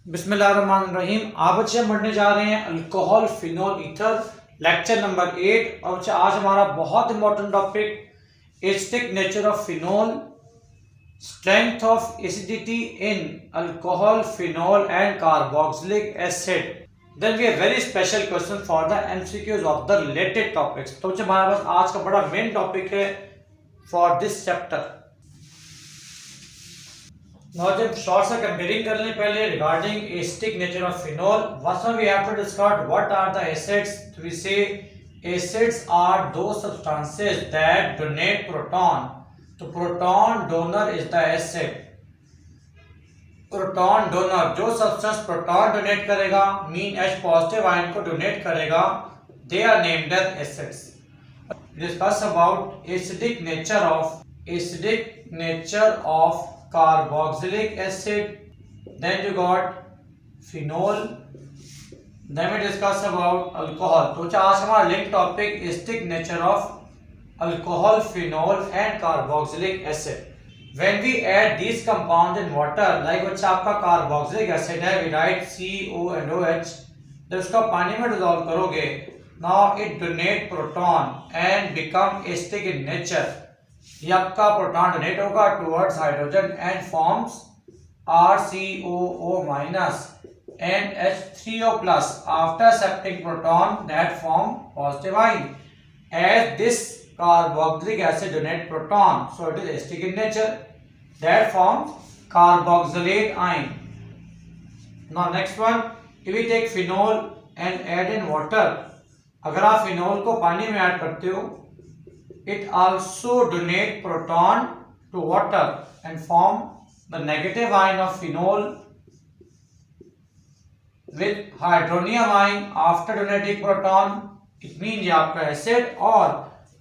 बिस्मिल्लाहिर्रहमानिर्रहीम। आप बच्चे हम पढ़ने जा रहे हैं alcohol phenol ether, lecture number 8। और बच्चे आज हमारा बहुत important topic acidic nature of phenol, strength of acidity in alcohol phenol and carboxylic acid. Then we have very special question for the MCQs of the related topics. तो बच्चे हमारे पास आज का बड़ा मेन टॉपिक है फॉर दिस चैप्टर। Now जब short से कंपेयरिंग करने पहले regarding acidic nature of phenol, first we have to discuss what are the acids. We say acids are दो सब्सटेंसेस दैट डोनेट प्रोटॉन। तो proton donor is the acid. Proton donor जो substance proton donate करेगा mean H positive ion को donate करेगा, they are named as acids. Discuss about acidic nature of carboxylic acid, then you got phenol, then we discuss about alcohol। तो आज हमारा link topic acidic nature of alcohol phenol and carboxylic acid. When we add these compound in water, like बच्चा आपका carboxylic acid है, we write CONOH। जब उसका पानी में डिसॉल्व करोगे, now it donate proton and become acidic in nature. ये आपका प्रोटॉन डोनेट होगा towards hydrogen and forms RCOO- and H3O+। After accepting proton that form positive ion. As this carboxylic acid donate proton, so it is acidic in nature, that forms carboxylate ion। Now next one, if we take phenol and add in water, अगर आप phenol को पानी में add करते हो, it also donate proton to water and form the negative ion of phenol with hydronium ion after donating proton। it means ये आपका acid, और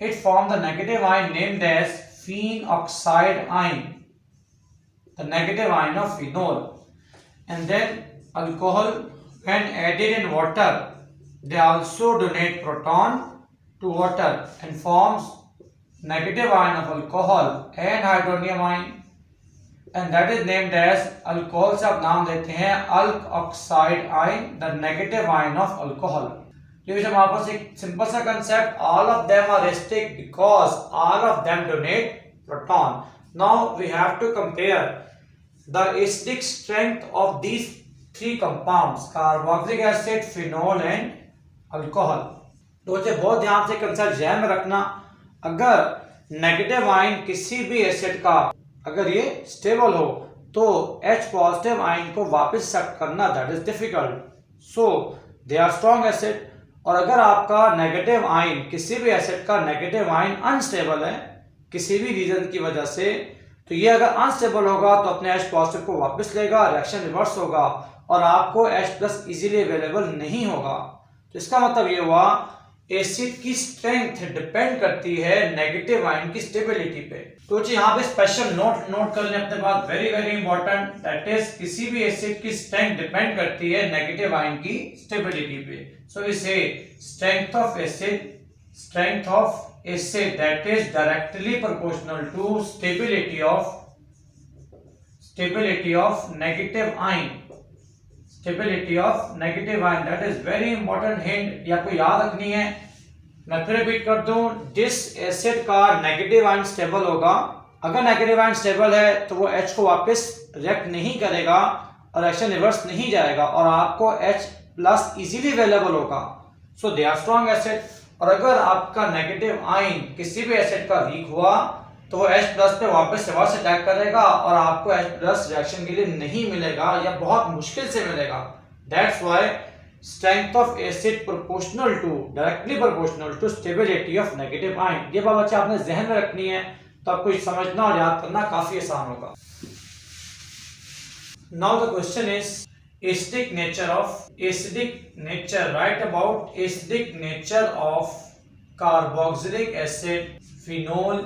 it form the negative ion named as phenoxide ion, the negative ion of phenol। and then alcohol when added in water, they also donate proton to water and forms negative ion of alcohol and hydronium ion, and that is named as alcohol से आप नाम देते हैं alkoxide ion, the negative ion of alcohol. ये हमारे पास एक simple सा concept, all of them are acidic because all of them donate proton. Now we have to compare the acidic strength of these three compounds, carboxylic acid, phenol and alcohol. तो बहुत ध्यान से concept ध्यान में रखना। अगर negative ion किसी भी एसिड का अगर ये स्टेबल हो तो H पॉजिटिव आयन को वापस एक्सेप्ट करना that is difficult, so they are strong acid. और अगर आपका नेगेटिव आयन किसी भी एसिड का नेगेटिव आयन अनस्टेबल है किसी भी रीजन की वजह से, तो ये अगर अनस्टेबल होगा तो अपने H पॉजिटिव को वापस लेगा, रिएक्शन रिवर्स होगा और आपको H+ इजीली अवेलेबल नहीं होगा। तो इसका मतलब ये हुआ एसिड की स्ट्रेंथ डिपेंड करती है नेगेटिव आयन की स्टेबिलिटी पे। तो जी यहाँ पे स्पेशल नोट कर लें अपने पास, very very important, that is किसी भी एसिड की स्ट्रेंथ डिपेंड करती है नेगेटिव आयन की स्टेबिलिटी पे। So we say strength of acid that is directly proportional to stability of negative ion. Stability of negative ion, that is very important hint, ये आपको याद रखनी है। मैं फिर रिपीट कर दूं, जिस एसिड का नेगेटिव आयन स्टेबल होगा, अगर नेगेटिव आयन स्टेबल है तो वो H को वापस रिएक्ट नहीं करेगा और रिएक्शन रिवर्स नहीं जाएगा और आपको H+ इजीली अवेलेबल होगा, सो दे आर स्ट्रॉन्ग एसिड। और अगर आपका नेगेटिव आयन किसी भी एसिड का वीक हुआ तो वो H+ पे वापस रिवर्स अटैक करेगा और आपको H+ रिएक्शन के लिए नहीं मिलेगा या बहुत मुश्किल से मिलेगा। That's why strength of acid proportional to, directly proportional to stability of negative ion. ये बात बच्चे आपने जहन में रखनी है, तो आपको समझना और याद करना काफी आसान होगा। Now the question is acidic nature, right about acidic nature of carboxylic acid, phenol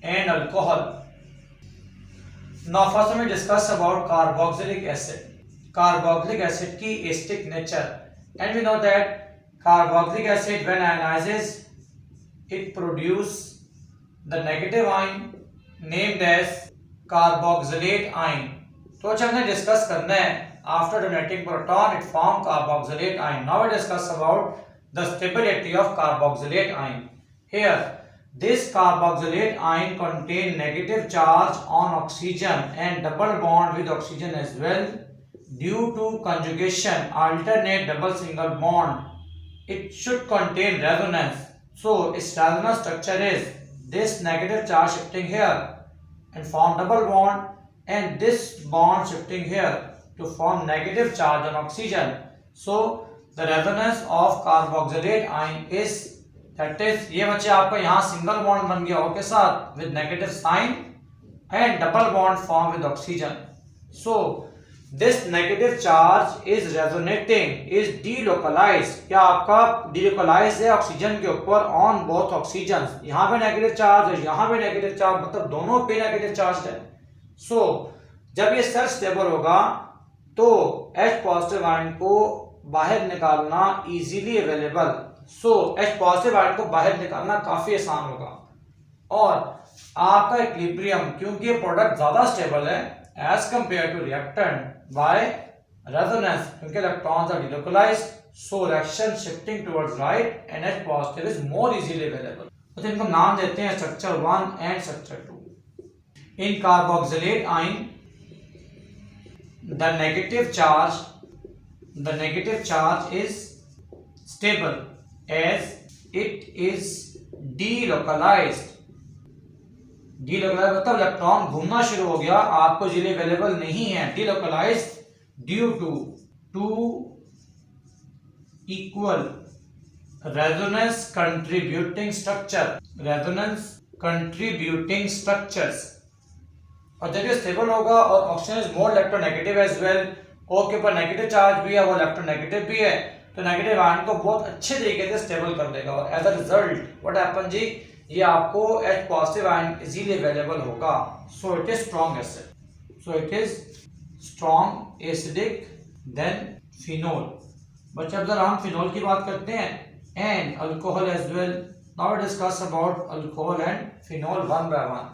and alcohol। Now first we discuss about carboxylic acid। Carboxylic acid की acidic nature, and we know that carboxylic acid when ionizes it produce the negative ion named as carboxylate ion। तो अच्छा हमने discuss करना है after donating proton, it forms carboxylate ion. Now we discuss about the stability of carboxylate ion. Here, this carboxylate ion contain negative charge on oxygen and double bond with oxygen as well. Due to conjugation, alternate double single bond, it should contain resonance. So its resonance structure is this negative charge shifting here and form double bond, and this bond shifting here to form negative charge on oxygen. So the resonance of carboxylate ion is, that is, ये बच्चे आपका यहाँ single bond बन गया O के साथ with negative sign and double bond formed with oxygen. So this negative charge is resonating, is delocalized. क्या आपका delocalized है ऑक्सीजन के ऊपर on both oxygens. यहाँ पे नेगेटिव चार्ज है, यहाँ पे नेगेटिव चार्ज, मतलब दोनों पे नेगेटिव चार्ज है. So जब ये सेल्फ स्टेबल होगा तो H पॉजिटिव आयन को बाहर निकालना इजीली अवेलेबल. सो H पॉजिटिव आयन को बाहर निकालना काफी आसान होगा. और आपका इक्विलिब्रियम, क्योंकि ये प्रोडक्ट ज्यादा स्टेबल है as compare to reactant by resonance, क्योंकि electrons are delocalised, so reaction shifting towards right and H positive is more easily available. तो इनको नाम देते हैं स्ट्रक्चर 1 एंड स्ट्रक्चर 2. इन carboxylate ion the negative charge is stable as it is delocalized. delocalized मतलब electron घूमना शुरू हो गया, आपको इजीली अवेलेबल नहीं है. delocalized due to two equal resonance contributing structures. और जब ये स्टेबल होगा और oxygen is more electronegative as well, O के ऊपर नेगेटिव चार्ज भी है, वो इलेक्ट्रोनेगेटिव भी है, तो नेगेटिव आयन को बहुत अच्छे तरीके से स्टेबल कर देगा. और as a result what happen जी, ये आपको H positive ion easily available होगा. So it is strong acid. So it is strong acidic than phenol. बच्चे अब जरा हम फिनोल की बात करते हैं and alcohol as well. Now we discuss about alcohol and phenol one by one.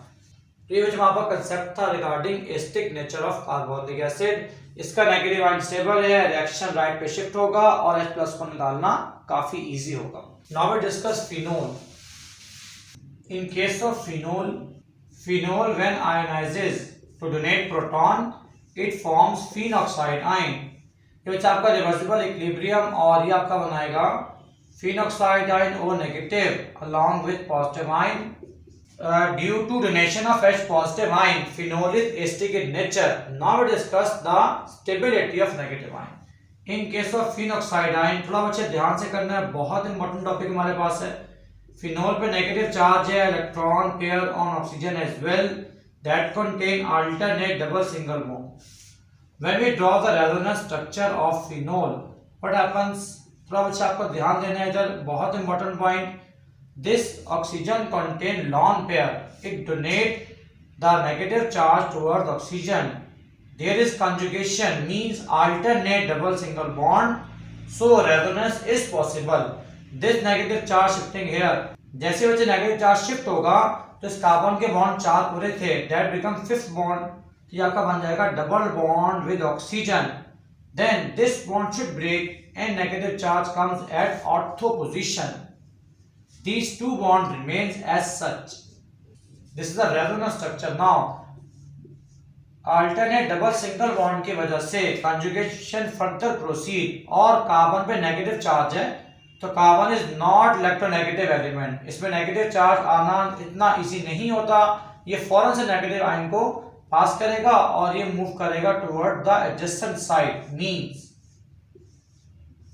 तो ये वहाँ पर कंसेप्ट था regarding acidic nature of carbonic acid. इसका नेगेटिव आयन स्टेबल है, रिएक्शन राइट पे शिफ्ट होगा और H प्लस को निकालना काफी इजी होगा. Now we discuss phenol. In case of phenol when ionises to donate proton it forms phenoxide ion. ये बच्चा आपका रिवर्सिबल इक्विलिब्रियम, और ये आपका बनाएगा phenoxide ion O negative along with positive ion. Due to donation of H positive ion, phenol is acidic in nature. Now we discuss the stability of negative ion. In case of phenoxide ion, थोड़ा बच्चे ध्यान से करना है, बहुत important topic हमारे पास है. Phenol पे नेगेटिव चार्ज है, electron pair on oxygen as well that contain alternate double single bond. When we draw the resonance structure of phenol, what happens? थोड़ा बच्चे आपको ध्यान देना है इधर, बहुत important point. This oxygen contain lone pair. It donate the negative charge towards oxygen. There is conjugation, means alternate double single bond. So resonance is possible. This negative charge shifting here. जैसे बच्चे negative charge shift होगा तो इस carbon के bond 4 पूरे थे, that become fifth bond. ये आपका बन जाएगा double bond with oxygen. Then this bond should break and negative charge comes at ortho position. These two bonds remains as such. This is the resonance structure. Now, alternate double single bond की वजह से conjugation further proceed और carbon पे negative charge है, तो carbon is not electronegative element. इसमें negative charge आना इतना इजी नहीं होता. ये फौरन से नेगेटिव आयन को पास करेगा और ये मूव करेगा toward the adjacent side. Means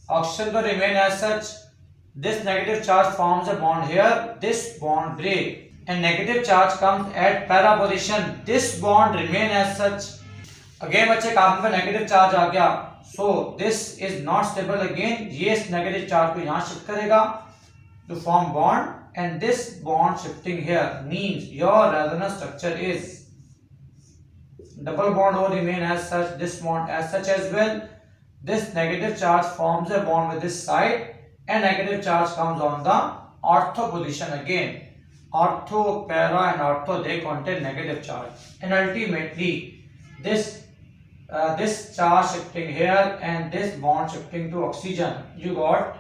oxygen को remain as such. This negative charge forms a bond here. This bond break and negative charge comes at para position. This bond remain as such. Again बच्चे carbon पे negative charge आ गया, so this is not stable again. ये इस negative charge को यहाँ shift करेगा to form bond, and this bond shifting here means your resonance structure is double bond will remain as such. This bond as such as well. This negative charge forms a bond with this side. And negative charge comes on the ortho position again. Ortho, para and ortho, they contain negative charge. And ultimately, this this charge shifting here and this bond shifting to oxygen. You got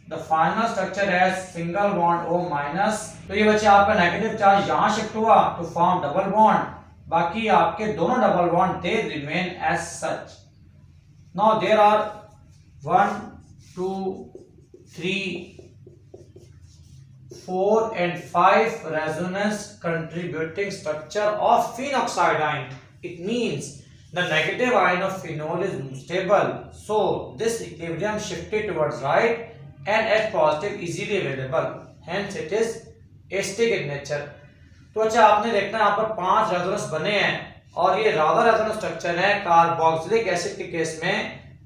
the final structure as single bond O minus. तो ये बच्चे आपका negative charge यहाँ shift हुआ to form double bond. बाकी आपके दोनों double bond they remain as such. Now there are 1, 2, 3, 4 and 5 resonance contributing structure of phenoxide ion. It means the negative ion of phenol is stable, so this equilibrium shifted towards right and H positive easily available, hence it is acidic in nature. तो अच्छा आपने देखना यहाँ पर 5 resonance बने हैं और ये राधा रेजोनेंस स्ट्रक्चर है। कार्बोक्सिलिक एसिड के केस में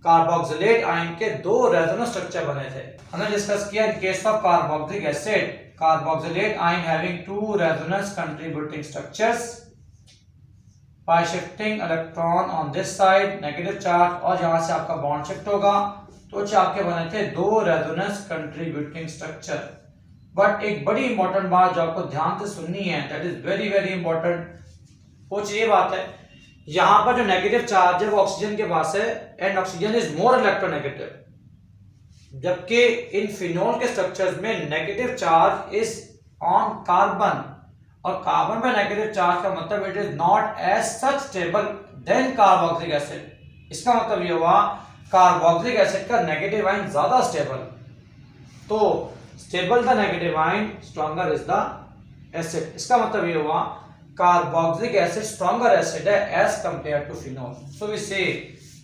कार्बोक्सिलेट आयन के 2 रेजोनेंस स्ट्रक्चर बने थे। हमने डिस्कस किया इन case of carboxylic acid carboxylate ion having 2 resonance contributing structures by shifting electron on this side negative charge और यहाँ से आपका बॉन्ड शिफ्ट होगा तो आपके बने थे 2 रेजोनेंस कंट्रीब्यूटिंग स्ट्रक्चर। बट एक बड़ी इंपॉर्टेंट बात जो आपको ध्यान से सुननी है that is very very important, वो ये बात है यहाँ पर जो नेगेटिव चार्ज है वो ऑक्सीजन के पास है and oxygen is more electronegative, जबकि इन फिनोल के स्ट्रक्चर्स में negative charge is on carbon और कार्बन पे नेगेटिव चार्ज का मतलब it is not as such stable than carboxylic acid. इसका मतलब ये हुआ कार्बोक्सिलिक एसिड का नेगेटिव आयन ज्यादा स्टेबल, तो stable the negative ion stronger is the acid. इसका मतलब ये हुआ कार्बोक्सिलिक एसिड स्ट्रॉन्गर एसिड है as compare to phenol, so we say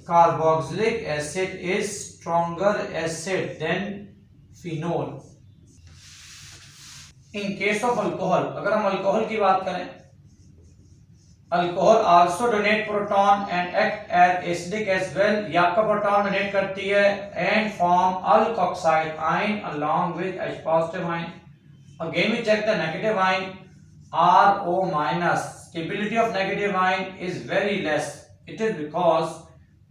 carboxylic acid is stronger acid than phenol. In case of alcohol, अगर हम alcohol की बात करें, alcohol also donate proton and act as acidic as well. ये आपका proton donate करती है and form alkoxide ion along with H positive ion. Again we check the negative ion RO minus. Stability of negative ion is very less, it is because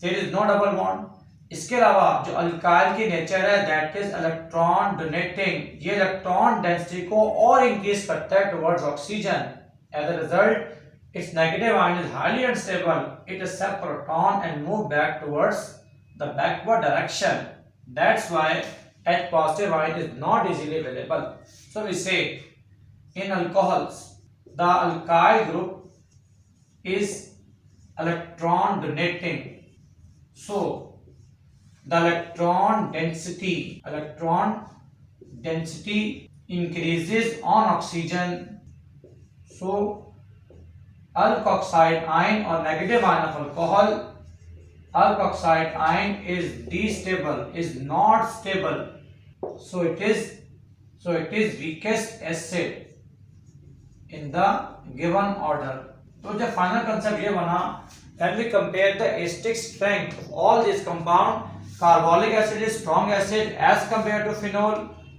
there is no double bond. इसके अलावा जो alkyl की nature है that is electron donating, ये electron density को और increase करता है towards oxygen. As a result its negative ion is highly unstable, it accept proton and move back towards the backward direction, that's why H positive ion is not easily available. So we say in alcohols the alkyl group is electron donating, so the electron density increases on oxygen, so alkoxide ion or negative ion of alcohol, alkoxide ion is destable, is not stable, so it is weakest acid in the given order. तो जब final concept ये बना when we compare the acidic strength of all these compound, carbolic acid is strong acid as compared to phenol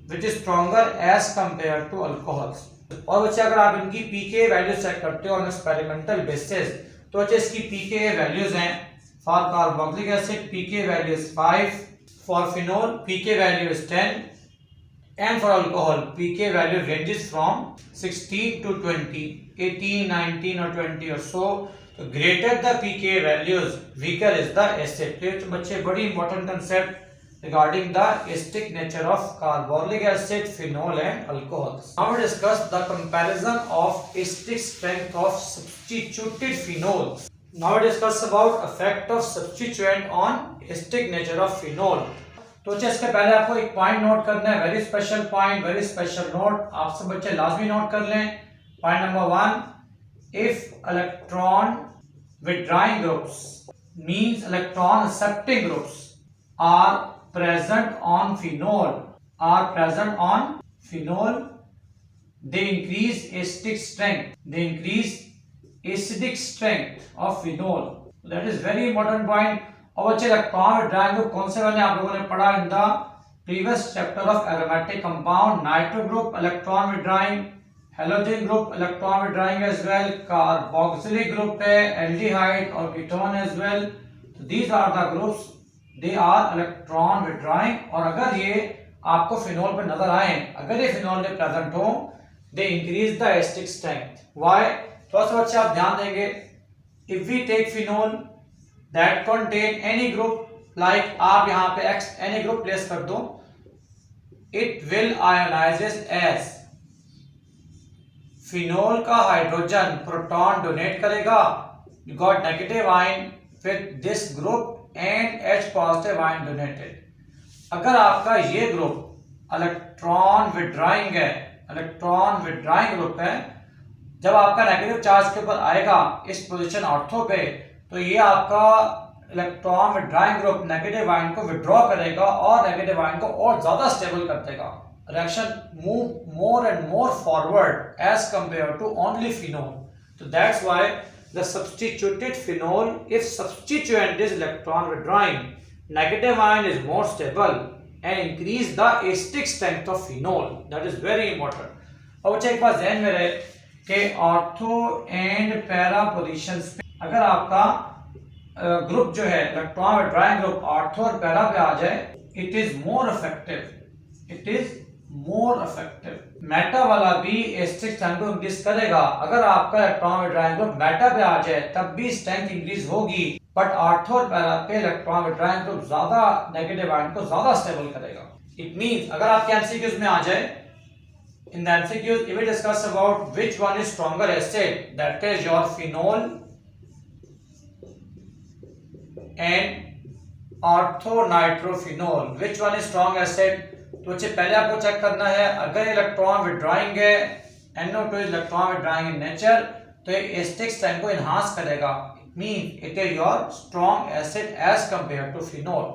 which is stronger as compared to alcohols. और बच्चे अगर आप इनकी pKa values check करते हो on experimental basis तो बच्चे इसकी pKa वैल्यूज हैं for carboxylic acid pKa value is 5, for phenol pKa value is 10 and for alcohol pK value ranges from 16 to 20, 18, 19 or 20 or so. So greater the pK values weaker is the acid. तो बच्चे बड़ी important concept regarding the acidic nature of carbolic acid, phenol and alcohols. Now we discuss the comparison of acidic strength of substituted phenols. Now we discuss about effect of substituent on acidic nature of phenol. तो इसके पहले आपको एक point note करना है, very special point, very special note, आप सब बच्चे लाजमी नोट कर लें। Point number 1, if electron withdrawing groups means electron accepting groups are present on phenol, they increase acidic strength of phenol. That is very important point. और बच्चे electron withdrawing group कौन से वाले आप लोगों ने पढ़ा in the previous chapter of aromatic compound. Nitro group electron withdrawing, halogen group electron withdrawing as well, carboxylic group है, एल्डिहाइड और ketone as well. These are the groups, they are electron withdrawing. और अगर ये आपको phenol पे नजर आए, अगर ये फिनोल में प्रेजेंट हो, they increase the acidic strength. Why? थोड़ा सा बच्चे आप ध्यान देंगे, if we take phenol that contain any group, like आप यहाँ पे एक्स एनी ग्रुप प्लेस कर दो, it will ionises as, phenol का हाइड्रोजन प्रोटॉन डोनेट करेगा, you got negative ion with this group and H positive ion donated. अगर आपका ये ग्रुप इलेक्ट्रॉन विड्रॉइंग है, इलेक्ट्रॉन विड्रॉइंग ग्रुप है, जब आपका नेगेटिव चार्ज के ऊपर आएगा इस पोजीशन ऑर्थो पे, तो ये आपका electron withdrawing group negative ion को विड्रॉ करेगा और नेगेटिव आयन को और ज्यादा स्टेबल कर देगा। Reaction move more and more forward as compare to only phenol. तो that's why the substituted phenol, if substituent is electron withdrawing, negative ion is more stable and increase the acidic strength of phenol. That is very important. अब बच्चे एक बात ध्यान में रहे कि ortho and para positions पे अगर आपका ग्रुप जो है इलेक्ट्रॉन विड्रॉइंग ग्रुप ऑर्थो और पैरा पे आ जाए, it is more effective, it is more effective. Meta वाला भी एसिडिक स्ट्रेंथ को इंक्रीज करेगा। अगर आपका इलेक्ट्रॉन विड्रॉइंग ग्रुप मेटा पे आ जाए तब भी स्ट्रेंथ इंक्रीज होगी, बट ऑर्थो और पैरा पे इलेक्ट्रॉन विड्रॉइंग ग्रुप ज्यादा नेगेटिव आयन को ज्यादा स्टेबल करेगा। इट मींस अगर आपके एमसीक्यूज में आ जाए, in the MCQs we will discuss about which one is stronger acid, that is your phenol and ortho nitrophenol, which one is strong acid. तो बच्चे पहले आपको चेक करना है, अगर इलेक्ट्रॉन विड्रॉइंग है, NO2 is electron withdrawing in nature, तो ये एसिडिक स्ट्रेंथ को एनहांस करेगा, mean it is your strong acid as compared to phenol।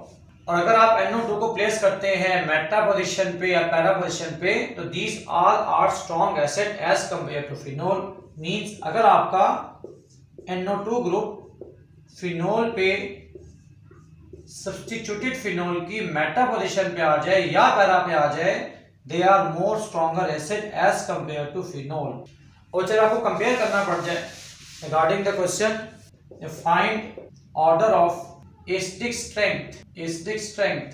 और अगर आप NO2 को प्लेस करते हैं मेटा पोजीशन पे या पैरा पोजीशन पे, तो these all are strong acid as compared to phenol। means अगर आपका NO2 ग्रुप फिनोल पे सब्स्टिट्यूटेड फिनोल की मेटा पोजीशन पे आ जाए या पैरा पे आ जाए, they are more stronger acid as compared to phenol। और चलिए आपको कंपेयर करना पड़ जाए regarding the question, find order of acidic strength, acidic strength,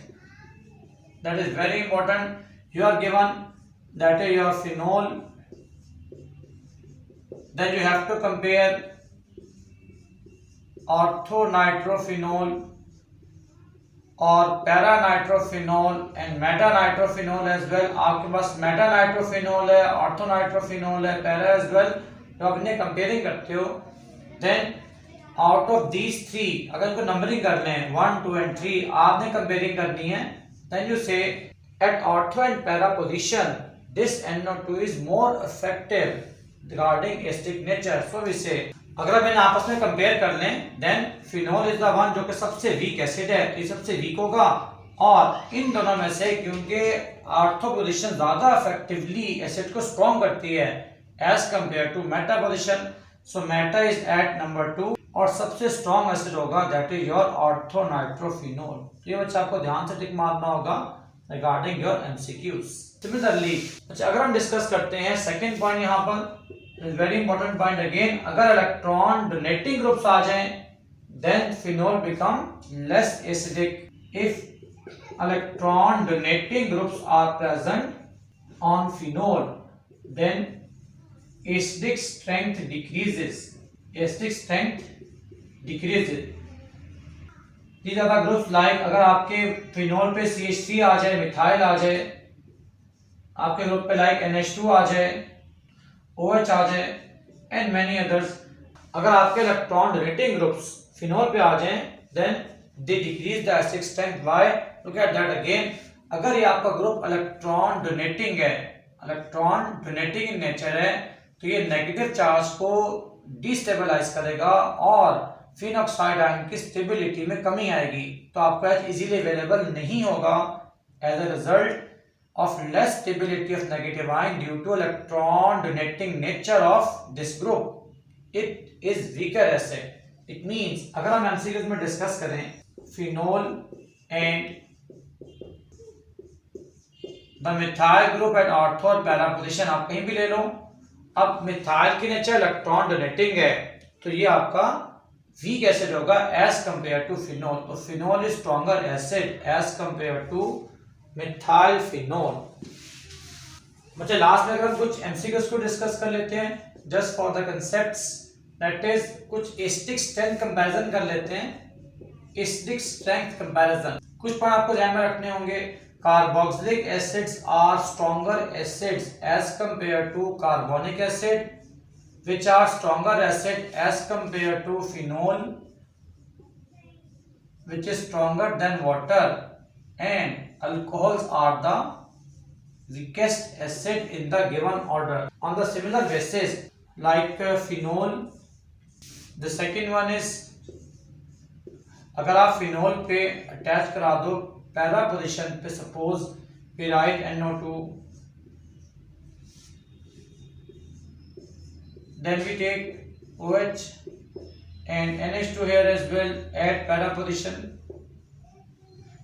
that is very important। You are given that is your phenol, then you have to compare orthonitrophenol और पैरानाइट्रोफिनोल and मेटानाइट्रोफिनोल as well. आपके पास मेटानाइट्रोफिनोल है, ऑर्थोनाइट्रोफिनोल है, para as well, तो आप इन्हें comparing करते हो। Then out of these three, अगर इनको नंबरिंग कर लें 1 2 एंड 3, आपने कंपेयरिंग करनी है। Then you say at ortho and para position this NO2 is more effective regarding acidic nature. So we say अगर हम इन्हें आपस में कंपेयर कर लें, then phenol is the one जो कि सबसे वीक एसिड है, तो ये सबसे वीक होगा। और इन दोनों में से क्योंकि ऑर्थो पोजीशन ज्यादा इफेक्टिवली एसिड को स्ट्रॉन्ग करती है as compare to meta position, so meta is at number 2 और सबसे स्ट्रॉन्ग एसिड होगा दैट इज योर ऑर्थोनाइट्रोफिनोल। ये बच्चा आपको ध्यान से टिक मारना होगा रिगार्डिंग योर एमसीक्यूज। सिमिलरली अगर हम डिस्कस करते हैं सेकंड पॉइंट, यहाँ पर वेरी इंपॉर्टेंट पॉइंट अगेन, अगर इलेक्ट्रॉन डोनेटिंग ग्रुप्स आ जाएं then phenol become less acidic. If electron donating groups are present on phenol then acidic strength decreases, acidic strength decreases. these are the groups like अगर आपके phenol पे CH3 आ जाए, methyl आ जाए, आपके group पे like NH2 आ जाए, OH आ जाए and many others. अगर आपके इलेक्ट्रॉन डोनेटिंग ग्रुप्स फिनोल पे आ जाएं then they decrease the acidic strength. Why? Look at that again, अगर ये आपका ग्रुप इलेक्ट्रॉन डोनेटिंग है, इलेक्ट्रॉन डोनेटिंग इन नेचर है, तो ये नेगेटिव चार्ज को डिस्टेबलाइज करेगा और फिन ऑक्साइड आयन की स्टेबिलिटी में कमी आएगी, तो आपका H इजीली अवेलेबल नहीं होगा as a result of less stability of negative ion due to electron donating nature of this group, it is weaker acid। it means अगर हम MCQs में डिस्कस करें phenol and the methyl group at ortho और para position, आप कहीं भी ले लो। अब मिथाइल की नेचर इलेक्ट्रॉन डोनेटिंग है, तो ये आपका वीक एसिड होगा एज कंपेयर टू फिनोल। तो phenol is stronger acid as compare to methyl phenol. बच्चे लास्ट में अगर हम कुछ एमसीक्यूज को डिस्कस कर लेते हैं just for the concepts, that is कुछ एसिडिक स्ट्रेंथ कंपैरिजन कर लेते हैं। Acidic strength comparison. कुछ पॉइंट आपको ध्यान में रखने होंगे। Carboxylic acids are stronger acids as compare to carbonic acid, which are stronger acid as compared to phenol, which is stronger than water, and alcohols are the weakest acid in the given order. On the similar basis, like phenol, the second one is, अगर आप phenol पे attach करा दो पहला position पे suppose pyrite NO2, then we take OH and NH2 here as well at para position.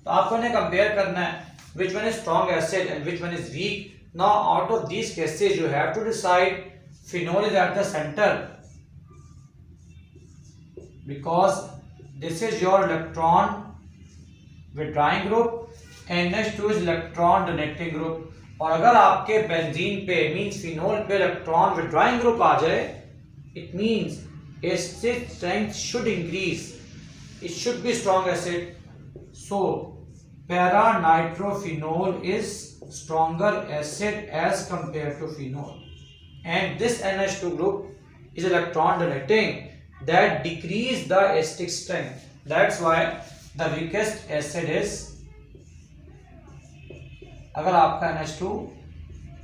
तो आपको ने कंपेयर करना है which one is strong acid and which one is weak. Now out of these cases you have to decide phenol is at the center because this is your electron withdrawing group and NH2 is electron donating group. और अगर आपके benzene पे means phenol पे electron withdrawing group आ जाए, it means acid strength should increase, it should be strong acid. So para nitrophenol is stronger acid as compare to phenol and this NH2 group is electron donating that decrease the acidic strength. That's why the weakest acid is, अगर आपका NH2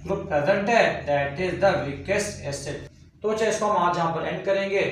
group present है that is the weakest acid. तो इसको हम आज यहाँ पर and करेंगे.